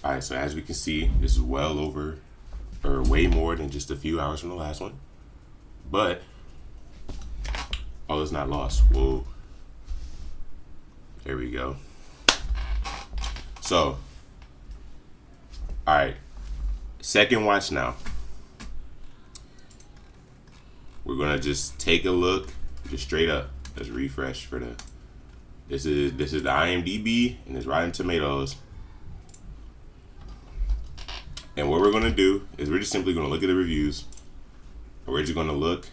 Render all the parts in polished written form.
All right, so as we can see, this is well over, or way more than just a few hours from the last one. But all is not lost. Well, there we go. So, all right, second watch now. We're gonna just take a look, just straight up. Let's refresh for the. This is the IMDb and it's Rotten Tomatoes. And what we're gonna do is we're just simply gonna look at the reviews. And we're just gonna look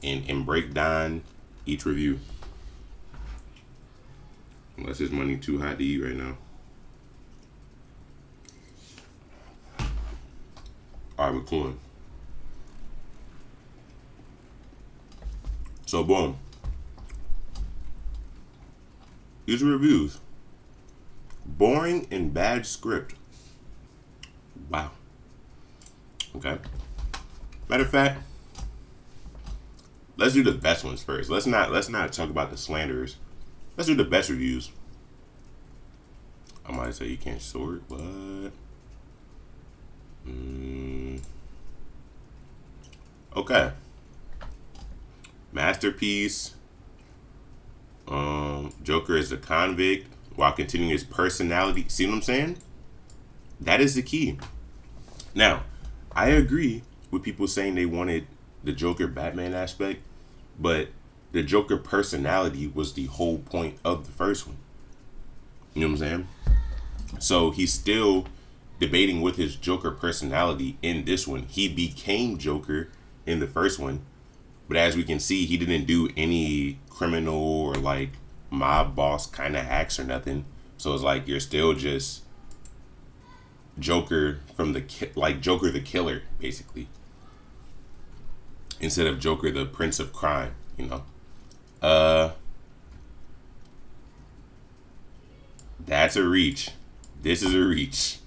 and break down each review. Unless this money too hot to eat right now. All right, we're cool. So boom. These are reviews. Boring and bad script. Wow. Okay. Matter of fact, let's do the best ones first. Let's not talk about the slanderers. Let's do the best reviews. I might say you can't sort, but okay. Masterpiece. Joker is a convict while continuing his personality. See what I'm saying? That is the key. Now, I agree with people saying they wanted the Joker Batman aspect, but the Joker personality was the whole point of the first one. You know what I'm saying? So he's still debating with his Joker personality in this one. He became Joker in the first one, but as we can see, he didn't do any criminal or like mob boss kind of acts or nothing. So it's like you're still just Joker from Joker the killer, basically, instead of Joker the Prince of Crime. You know, that's a reach. This is a reach.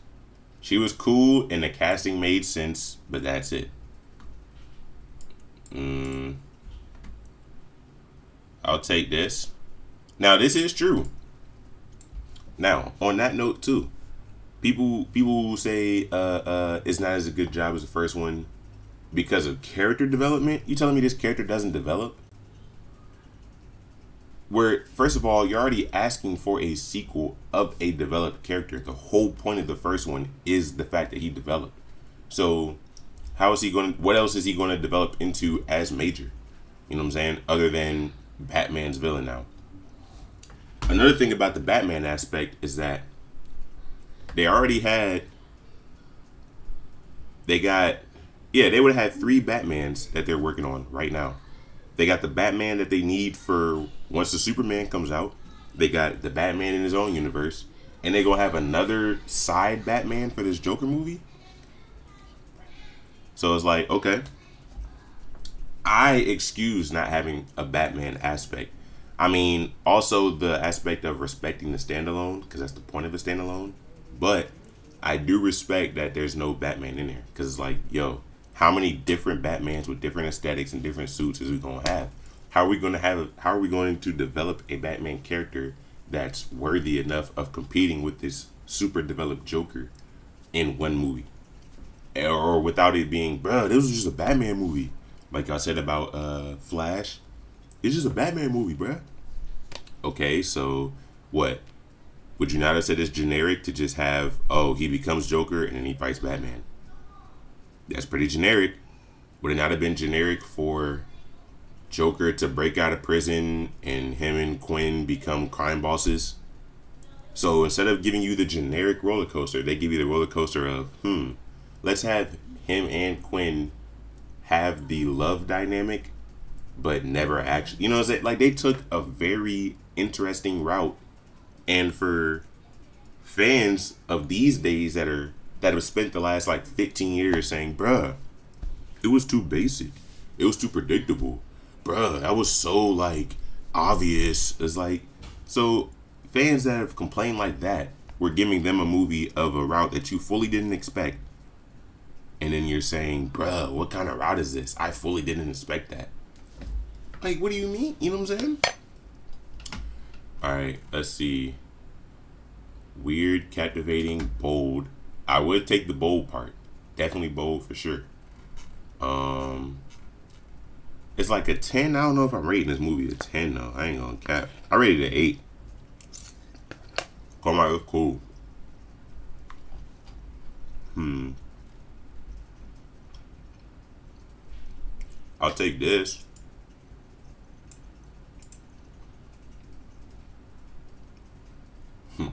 She was cool and the casting made sense, but that's it. I'll take this. Now, this is true. Now, on that note too, people will say it's not as a good job as the first one because of character development. You telling me this character doesn't develop? Where, first of all, you're already asking for a sequel of a developed character. The whole point of the first one is the fact that he developed. So how is he going to, what else is he going to develop into as Major? You know what I'm saying? Other than Batman's villain now. Another thing about the Batman aspect is that they already had, they would have had 3 Batmans that they're working on right now. They got the Batman that they need for once the Superman comes out. They got the Batman in his own universe. And they're going to have another side Batman for this Joker movie. So it's like, okay, I excuse not having a Batman aspect. I mean, also the aspect of respecting the standalone, because that's the point of a standalone. But I do respect that there's no Batman in there. Because it's like, yo, how many different Batmans with different aesthetics and different suits is we going to have? How are we going to develop a Batman character that's worthy enough of competing with this super developed Joker in one movie? Or without it being, bruh, this was just a Batman movie. Like I said about Flash. It's just a Batman movie, bruh. Okay, so what? Would you not have said it's generic to just have, oh, he becomes Joker and then he fights Batman? That's pretty generic. Would it not have been generic for Joker to break out of prison and him and Quinn become crime bosses? So instead of giving you the generic roller coaster, they give you the roller coaster of, let's have him and Quinn have the love dynamic, but never actually, you know what I'm saying? Like, they took a very interesting route. And for fans of these days that have spent the last like 15 years saying, bruh, it was too basic, it was too predictable, bruh, that was so like obvious. It's like, so fans that have complained like that, we're giving them a movie of a route that you fully didn't expect. And then you're saying, bruh, what kind of route is this? I fully didn't expect that. Like, what do you mean? You know what I'm saying? Alright, let's see. Weird, captivating, bold. I would take the bold part. Definitely bold for sure. Um, it's like a 10. I don't know if I'm rating this movie a 10 though. I ain't gonna cap. I rated it an 8. Come on, it's cool. Hmm. I'll take this. Hmm.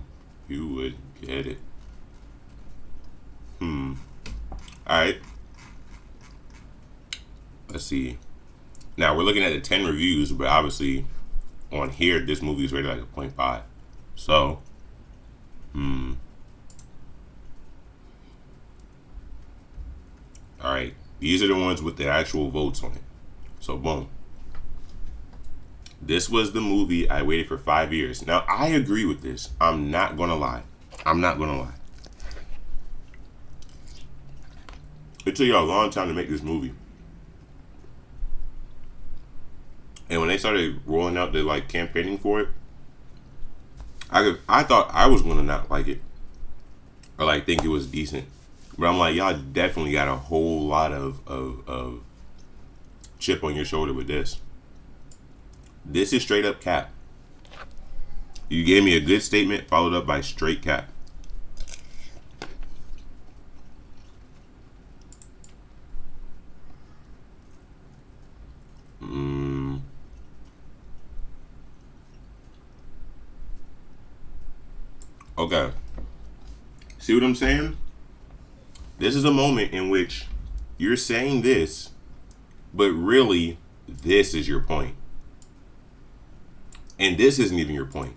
You would get it. Hmm. All right. Let's see. Now we're looking at the 10 reviews, but obviously on here this movie is rated like a point 0.5. So, hmm. All right. These are the ones with the actual votes on it. So, boom. This was the movie I waited for 5 years. Now, I agree with this. I'm not going to lie. I'm not going to lie. It took y'all a long time to make this movie. And when they started rolling out the like campaigning for it, I thought I was gonna not like it or like think it was decent, but I'm like y'all definitely got a whole lot of chip on your shoulder with this. This is straight up cap. You gave me a good statement followed up by straight cap. Mm, okay. See what I'm saying? This is a moment in which you're saying this, but really, this is your point. And this isn't even your point.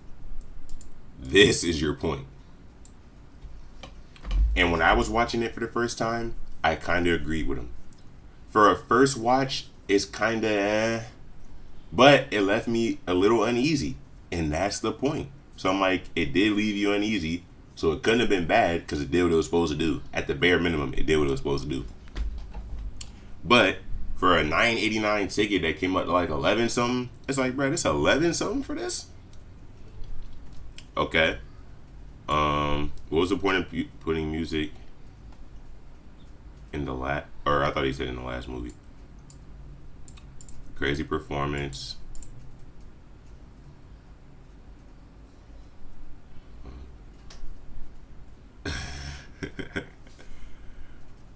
This is your point. And when I was watching it for the first time, I kind of agreed with him. For a first watch, it's kind of but it left me a little uneasy. And that's the point. So I'm like, it did leave you uneasy. So it couldn't have been bad because it did what it was supposed to do. At the bare minimum, it did what it was supposed to do. But for a $9.89 ticket that came up to like 11 something, it's like, bro, it's 11 something for this? Okay. What was the point of putting music in the or I thought he said in the last movie. Crazy performance.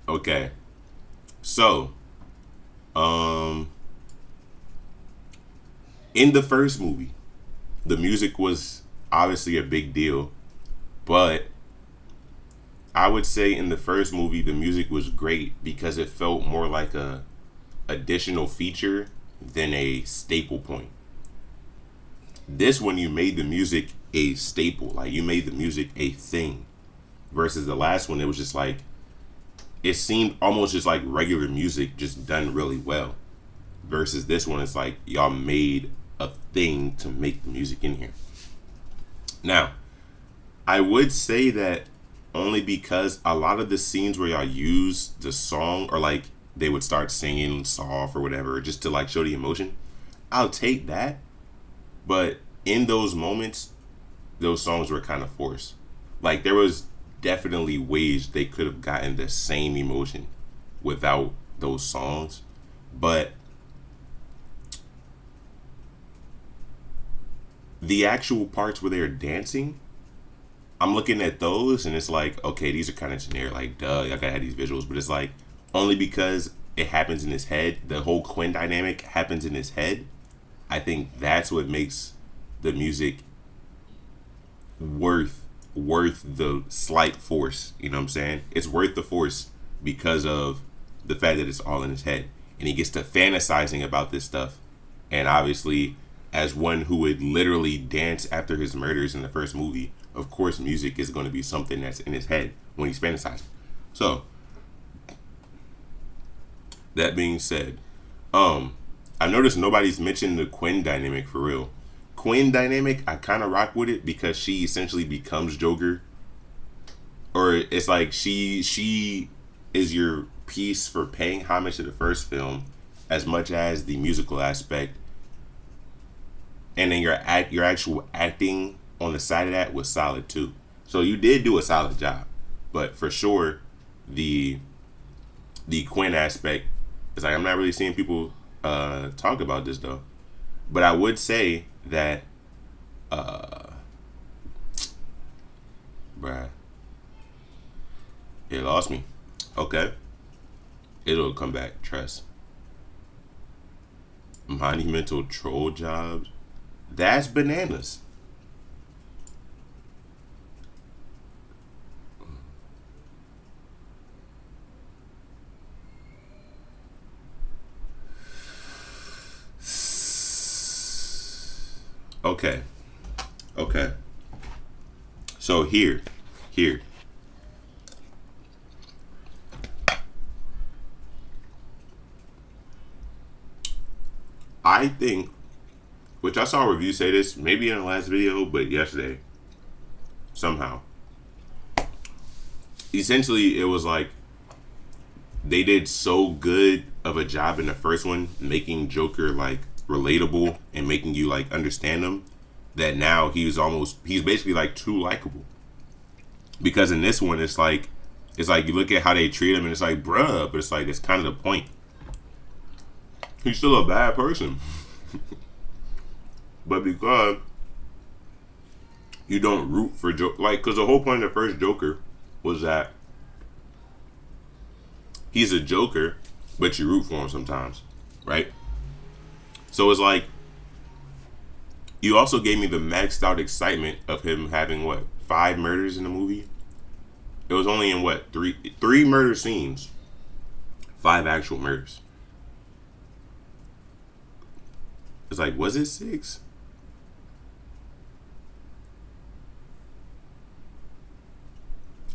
Okay. So, in the first movie, the music was obviously a big deal, but I would say in the first movie the music was great because it felt more like a additional feature than a staple point. This one you made the music a staple, like you made the music a thing. Versus the last one, it was just like it seemed almost just like regular music, just done really well. Versus this one, it's like y'all made a thing to make the music in here. Now, I would say that only because a lot of the scenes where y'all use the song or like they would start singing soft or whatever just to like show the emotion, I'll take that. But in those moments, those songs were kind of forced. Like there was definitely ways they could have gotten the same emotion without those songs. But the actual parts where they're dancing, I'm looking at those and it's like, okay, these are kind of generic. Like, duh, I gotta have these visuals. But it's like, only because it happens in his head, the whole Quinn dynamic happens in his head. I think that's what makes the music worth the slight force. You know what I'm saying? It's worth the force because of the fact that it's all in his head. And he gets to fantasizing about this stuff. And obviously, as one who would literally dance after his murders in the first movie, of course music is going to be something that's in his head when he's fantasizing. So, that being said, I noticed nobody's mentioned the Quinn dynamic for real. Quinn dynamic, I kind of rock with it because she essentially becomes Joker, or it's like she is your piece for paying homage to the first film, as much as the musical aspect, and then your actual acting on the side of that was solid too. So you did do a solid job, but for sure, the the Quinn aspect is like I'm not really seeing people talk about this though. But I would say that, bruh, it lost me. Okay, it'll come back. Trust. Monumental troll jobs. That's bananas. Okay. Okay. So here. I think, which I saw a review say this maybe in the last video, but yesterday somehow. Essentially, it was like they did so good of a job in the first one, making Joker like relatable and making you like understand him, that now he's basically like too likable. Because in this one, it's like you look at how they treat him and it's like bruh, but it's like it's kind of the point. He's still a bad person, but because you don't root for Joker, like because the whole point of the first Joker was that he's a Joker, but you root for him sometimes, right? So it's like you also gave me the maxed out excitement of him having what 5 murders in the movie. It was only in what three murder scenes, 5 actual murders. It's like, was it 6?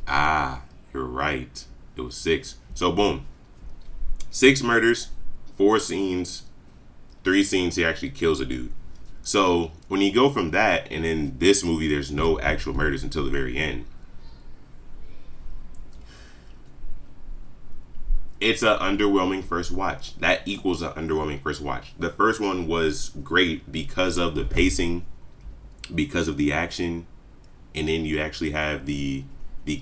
Ah, you're right. It was 6. So boom, 6 murders, 4 scenes, 3 scenes he actually kills a dude. So when you go from that, and in this movie, there's no actual murders until the very end. It's an underwhelming first watch. That equals an underwhelming first watch. The first one was great because of the pacing, because of the action, and then you actually have the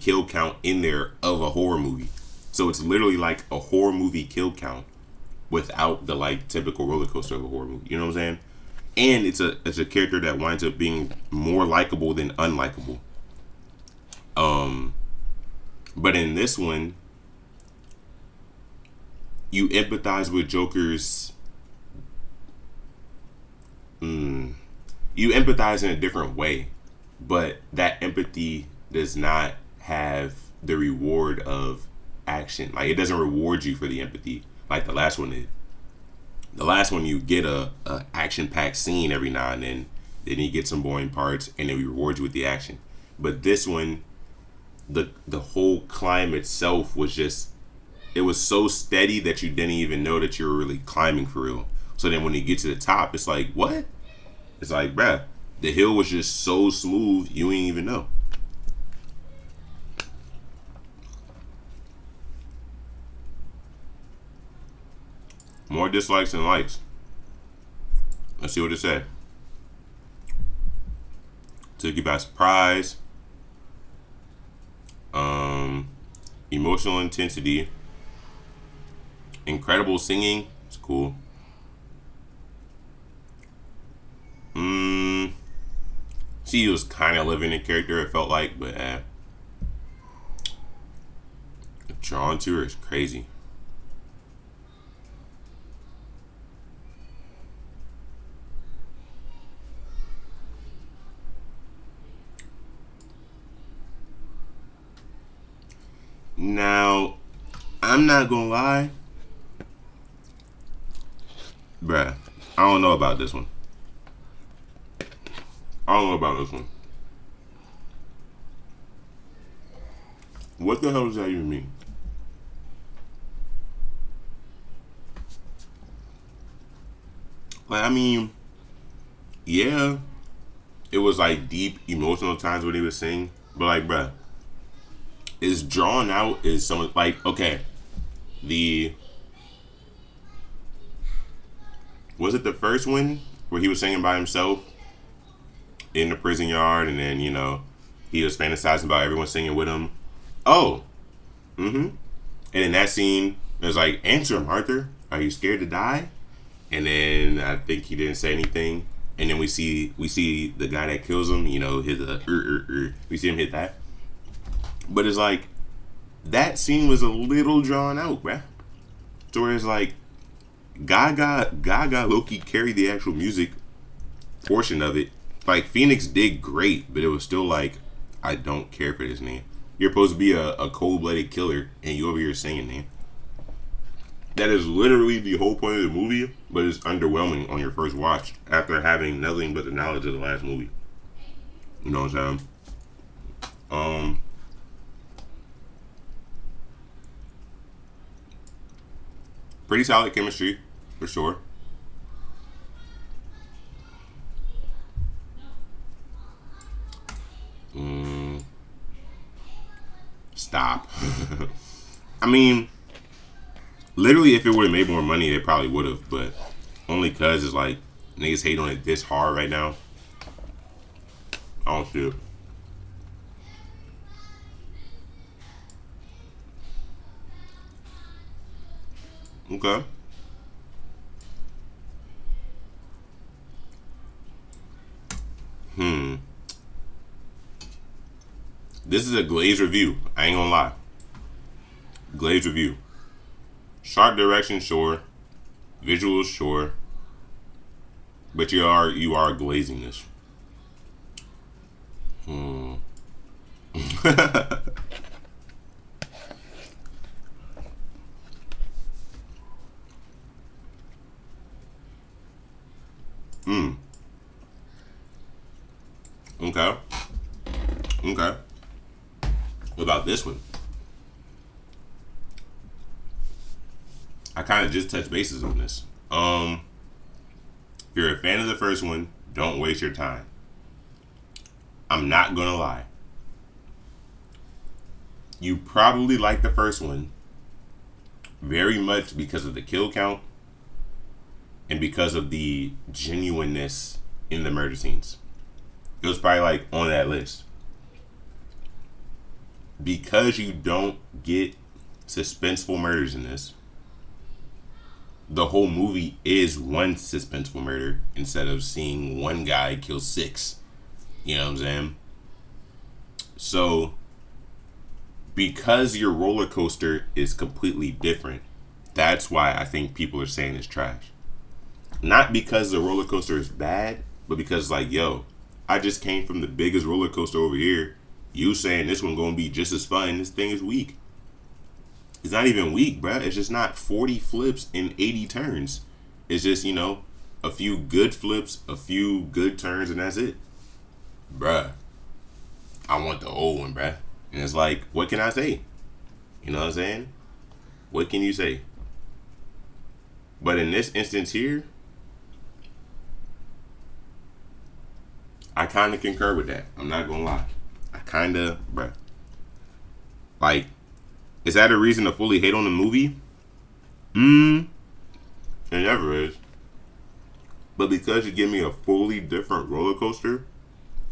kill count in there of a horror movie. So it's literally like a horror movie kill count without the like typical roller coaster of a horror movie. You know what I'm saying? And it's a character that winds up being more likable than unlikable. Um, but in this one, you empathize with Joker's. You empathize in a different way, but that empathy does not have the reward of action. Like it doesn't reward you for the empathy like the last one did. The last one you get a action packed scene every now and then you get some boring parts, and then we reward you with the action. But this one, the whole climb itself was just it was so steady that you didn't even know that you were really climbing for real. So then when you get to the top, it's like what? It's like bruh, the hill was just so smooth you ain't even know. More dislikes than likes. Let's see what it said. Took you by surprise. Emotional intensity. Incredible singing. It's cool. She was kind of living in character, it felt like, but drawn to her is crazy. Now, I'm not gonna lie, bruh. I don't know about this one. I don't know about this one. What the hell does that even mean? Like, I mean, yeah, it was like deep emotional times when he was singing, but like, bruh, is drawn out is someone like okay, the was it the first one where he was singing by himself in the prison yard, and then He was fantasizing about everyone singing with him. Oh, and in that scene, it was like, answer him, Arthur. Are you scared to die? And then I think he didn't say anything. And then we see the guy that kills him. You know, his we see him hit that. But it's like that scene was a little drawn out, bruh. So where it's like Gaga Loki carried the actual music portion of it. Like Phoenix did great, but it was still like, I don't care for this name. You're supposed to be a cold-blooded killer, and you over here singing, man. That is literally the whole point of the movie, but it's underwhelming on your first watch after having nothing but the knowledge of the last movie. You know what I'm saying? Pretty solid chemistry, for sure. Stop. I mean, literally, if it would have made more money, they probably would have, but only because it's like niggas hate on it this hard right now. I don't see it. Okay. This is a glazed review. I ain't gonna lie. Glazed review. Sharp direction, sure. Visuals, sure. But you are glazing this. Okay. Okay. What about this one? I kind of just touched bases on this. If you're a fan of the first one, don't waste your time. I'm not gonna lie. You probably like the first one very much because of the kill count and because of the genuineness in the murder scenes. It was probably like on that list. Because you don't get suspenseful murders in this, the whole movie is one suspenseful murder instead of seeing one guy kill six. You know what I'm saying? So, because your roller coaster is completely different, that's why I think people are saying it's trash. Not because the roller coaster is bad, but because like, yo, I just came from the biggest roller coaster over here. You saying this one gonna be just as fun. This thing is weak. It's not even weak, bruh. It's just not 40 flips and 80 turns. It's just, a few good flips, a few good turns, and that's it. Bruh. I want the old one, bruh. And it's like, what can I say? You know what I'm saying? What can you say? But in this instance here, I kind of concur with that. I'm not gonna lie. I kind of, bruh. Like, is that a reason to fully hate on the movie? It never is. But because you give me a fully different roller coaster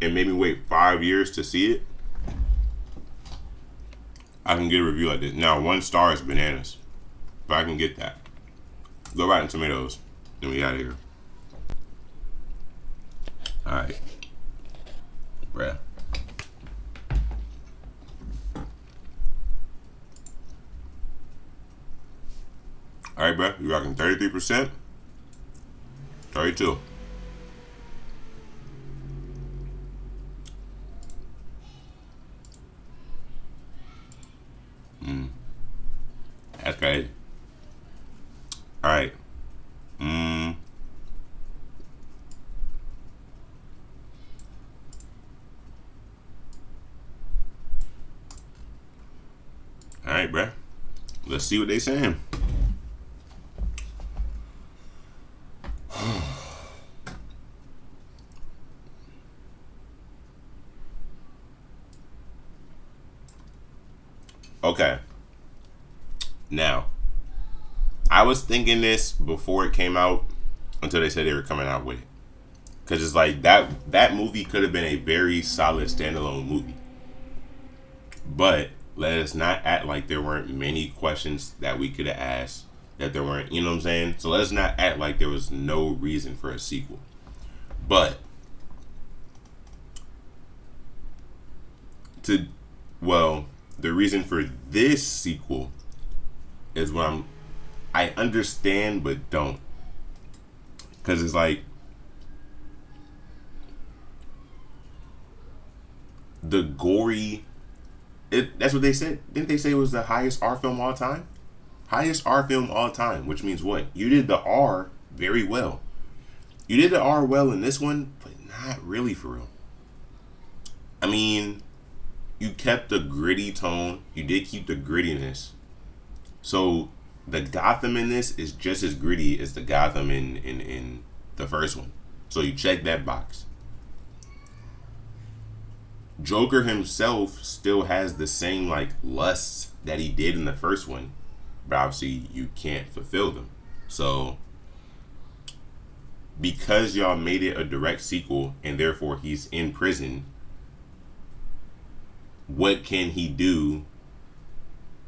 and made me wait 5 years to see it, I can get a review like this. Now, 1 star is bananas. But I can get that. Go Rotten Tomatoes. Then we out of here. Alright. Bruh. Alright, bruh. You rocking 33%? 32. That's crazy. Alright. Alright, bruh. Let's see what they saying. Okay. Now, I was thinking this before it came out until they said they were coming out with it. Because it's like that movie could have been a very solid standalone movie. But let us not act like there weren't many questions that we could have asked, that there weren't, you know what I'm saying? So let's not act like there was no reason for a sequel. But to, well, the reason for this sequel is what I understand but don't. Because it's like, the gory, that's what they said. Didn't they say it was the highest R film all time? Highest R film all time, which means what? You did the R very well. You did the R well in this one, but not really for real. I mean, you kept the gritty tone. You did keep the grittiness. So the Gotham in this is just as gritty as the Gotham in the first one. So you check that box. Joker himself still has the same like lusts that he did in the first one, but obviously you can't fulfill them. So because y'all made it a direct sequel and therefore he's in prison, what can he do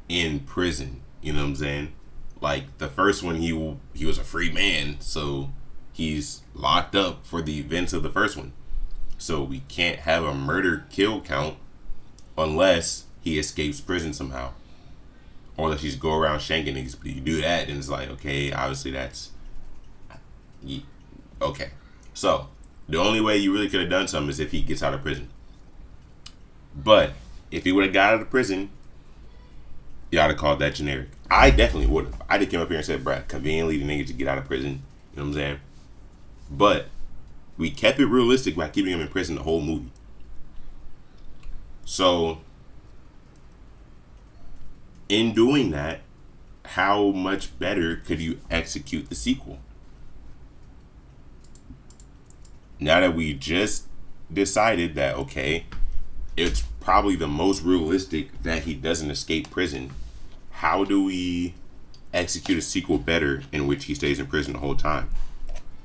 in prison? You know what I'm saying? Like the first one, he was a free man, so he's locked up for the events of the first one. So we can't have a murder kill count unless he escapes prison somehow. Or unless he's go around shanking niggas. But if you do that, then it's like, okay, obviously that's... Okay. So, the only way you really could have done something is if he gets out of prison. But, if he would have got out of prison, y'all would have called that generic. I definitely would have. I just came up here and said, bruh, conveniently the niggas to get out of prison. You know what I'm saying? But, we kept it realistic by keeping him in prison the whole movie. So, in doing that, how much better could you execute the sequel? Now that we just decided that, okay, it's probably the most realistic that he doesn't escape prison, how do we execute a sequel better in which he stays in prison the whole time?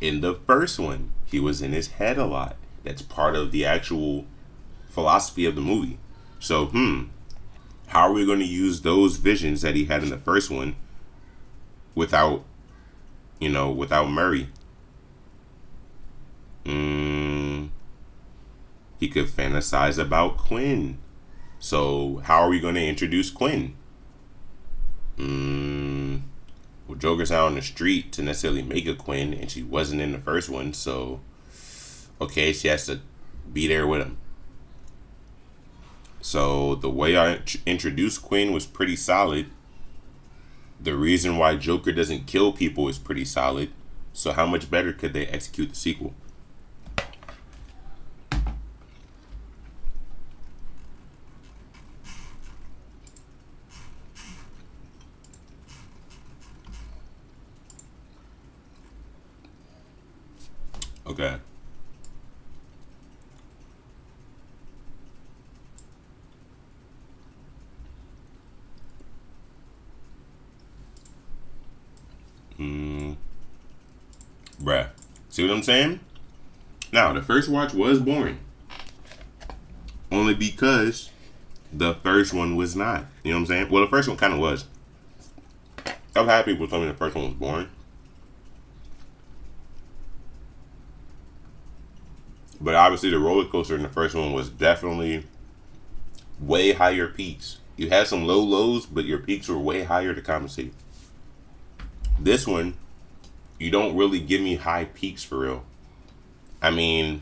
In the first one, he was in his head a lot. That's part of the actual philosophy of the movie. So, how are we going to use those visions that he had in the first one without Murray? He could fantasize about Quinn. So, how are we going to introduce Quinn? Well, Joker's out on the street to necessarily make a Quinn, and she wasn't in the first one, so okay, she has to be there with him. So the way I introduced Quinn was pretty solid. The reason why Joker doesn't kill people is pretty solid. So how much better could they execute the sequel? Okay. Bruh. See what I'm saying? Now, the first watch was boring. Only because the first one was not. You know what I'm saying? Well, the first one kind of was. I've had people tell me the first one was boring. But obviously the roller coaster in the first one was definitely way higher peaks. You had some low lows, but your peaks were way higher to compensate. This one, you don't really give me high peaks for real. I mean,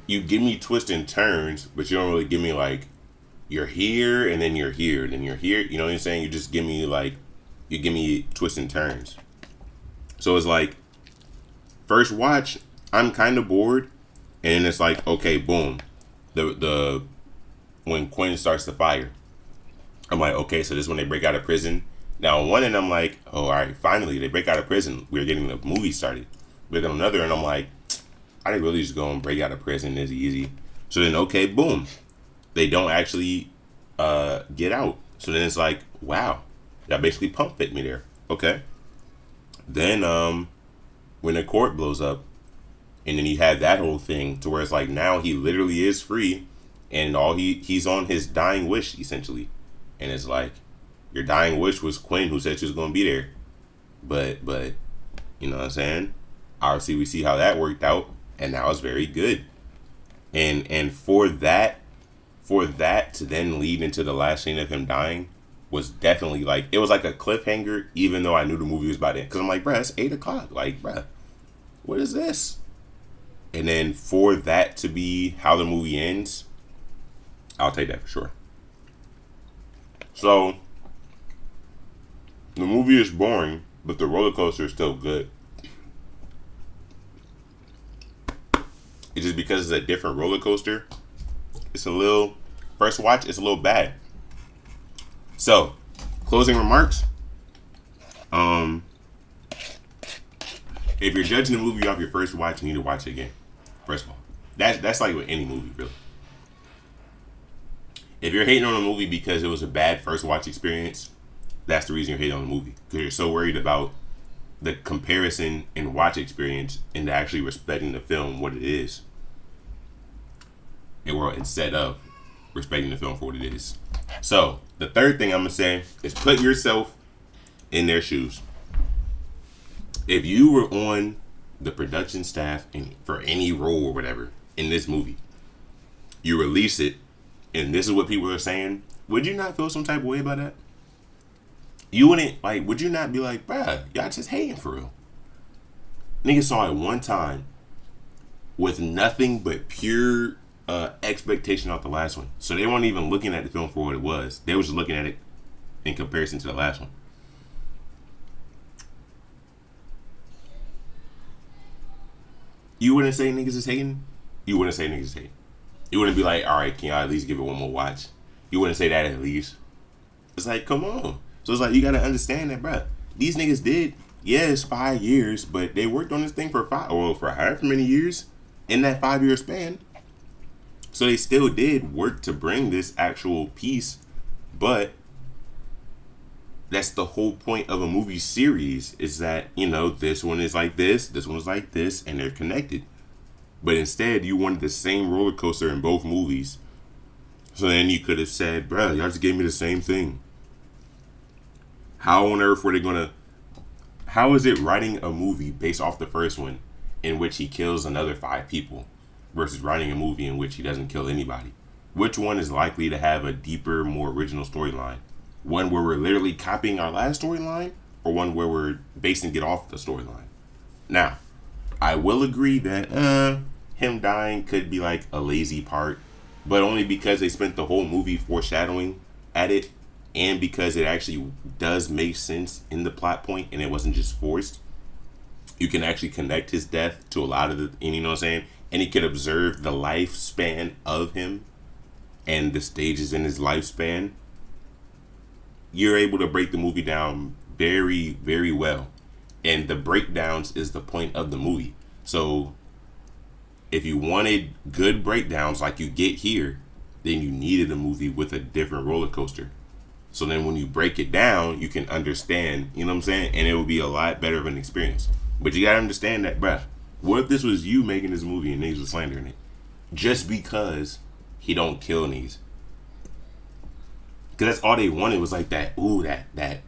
you give me twists and turns, but you don't really give me like, you're here and then you're here and then you're here. You know what I'm saying? You just give me like, you give me twists and turns. So it's like, first watch, I'm kind of bored, and it's like, okay, boom, the when Quinn starts the fire, I'm like, okay, so this is when they break out of prison. Now on one end, I'm like, oh, all right, finally they break out of prison. We're getting the movie started. But on another end, I'm like, I didn't really just go and break out of prison. It's easy. So then, okay, boom, they don't actually get out. So then it's like, wow, that basically pump fit me there. Okay. Then when the court blows up, And then you have that whole thing to where it's like now he literally is free, and all he's on his dying wish essentially, and it's like your dying wish was Quinn who said she was gonna be there, but you know what I'm saying? Obviously we see how that worked out, and now it's very good, and for that to then lead into the last scene of him dying was definitely like it was like a cliffhanger, even though I knew the movie was about to end. Because I'm like, bruh, it's 8 o'clock. Like, bruh, what is this? And then for that to be how the movie ends, I'll take that for sure. So the movie is boring, but the roller coaster is still good. It's just because it's a different roller coaster. It's a little first watch. It's a little bad. So, closing remarks. If you're judging the movie off your first watch, you need to watch it again. First of all, that's like with any movie, really. If you're hating on a movie because it was a bad first watch experience, that's the reason you're hating on the movie, because you're so worried about the comparison and watch experience and actually respecting the film what it is, and well, instead of respecting the film for what it is. So the third thing I'm gonna say is put yourself in their shoes. If you were on the production staff and for any role or whatever in this movie, you release it, and this is what people are saying, would you not feel some type of way about that? You wouldn't, like, would you not be like, bruh, y'all just hating for real? Niggas saw it one time with nothing but pure expectation off the last one. So they weren't even looking at the film for what it was. They were just looking at it in comparison to the last one. You wouldn't say niggas is hating? You wouldn't say niggas is hating. You wouldn't be like, alright, can y'all at least give it one more watch? You wouldn't say that at least. It's like, come on. So it's like, you gotta understand that, bruh. These niggas did, yes, 5 years, but they worked on this thing for however many years in that 5-year span. So they still did work to bring this actual piece, but that's the whole point of a movie series, is that, you know, this one is like this one is like this, and they're connected. But instead, you wanted the same roller coaster in both movies. So then you could have said, bruh, y'all just gave me the same thing. How on earth were they gonna... How is it writing a movie based off the first one in which he kills another 5 people versus writing a movie in which he doesn't kill anybody? Which one is likely to have a deeper, more original storyline? One where we're literally copying our last storyline, or one where we're basing it off the storyline? Now, I will agree that him dying could be like a lazy part, but only because they spent the whole movie foreshadowing at it, and because it actually does make sense in the plot point and it wasn't just forced. You can actually connect his death to a lot of the, and you know what I'm saying? And you can observe the lifespan of him and the stages in his lifespan. You're able to break the movie down very, very well. And the breakdowns is the point of the movie. So if you wanted good breakdowns like you get here, then you needed a movie with a different roller coaster. So then when you break it down, you can understand, you know what I'm saying? And it will be a lot better of an experience. But you gotta understand that, bruh, what if this was you making this movie and niggas was slandering it? Just because he don't kill niggas. Because that's all they wanted was like that, ooh, that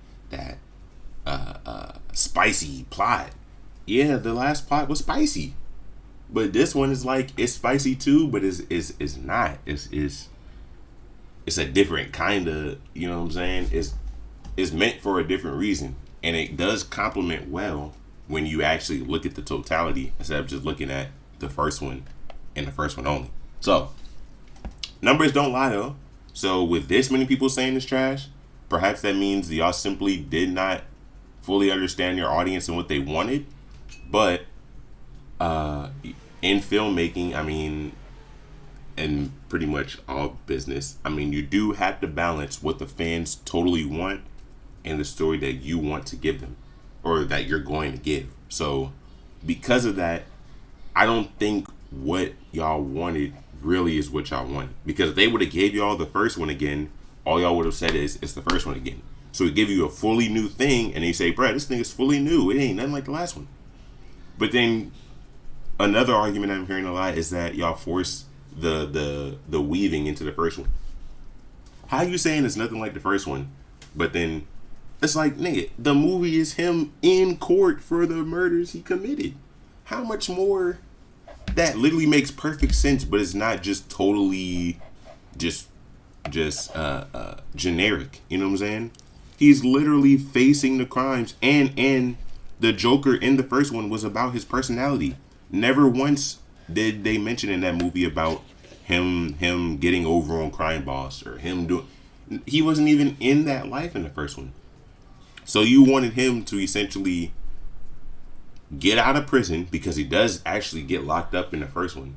spicy plot. Yeah, the last plot was spicy. But this one is like, it's spicy too, but it's not. It's a different kind of, you know what I'm saying? It's meant for a different reason. And it does complement well when you actually look at the totality instead of just looking at the first one and the first one only. So, numbers don't lie though. So with this many people saying it's trash, perhaps that means y'all simply did not fully understand your audience and what they wanted. But in filmmaking, I mean, and pretty much all business, I mean, you do have to balance what the fans totally want and the story that you want to give them, or that you're going to give. So because of that, I don't think what y'all wanted really is what y'all wanted. Because if they would have gave y'all the first one again, all y'all would have said is, it's the first one again. So we give you a fully new thing, and they say, bruh, this thing is fully new. It ain't nothing like the last one. But then Another argument I'm hearing a lot is that y'all force the weaving into the first one. How you saying it's nothing like the first one, but then it's like, nigga, the movie is him in court for the murders he committed. How much more? That literally makes perfect sense, but it's not just totally just generic. You know what I'm saying? He's literally facing the crimes, and the Joker in the first one was about his personality. Never once did they mention in that movie about him getting over on crime boss or him doing. He wasn't even in that life in the first one. So you wanted him to essentially get out of prison, because he does actually get locked up in the first one.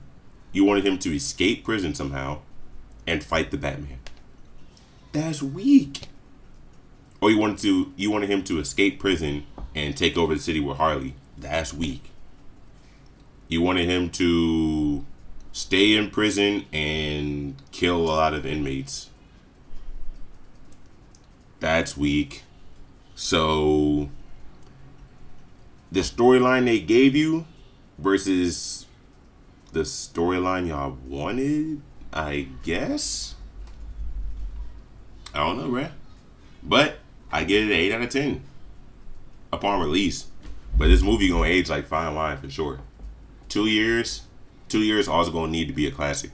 You wanted him to escape prison somehow and fight the Batman. That's weak. Or you wanted him to escape prison and take over the city with Harley. That's weak. You wanted him to stay in prison and kill a lot of inmates. That's weak. So the storyline they gave you versus the storyline y'all wanted, I guess. I don't know, bruh. But I get it an 8 out of 10 upon release. But this movie gonna age like fine wine for sure. 2 years, 2 years also gonna need to be a classic.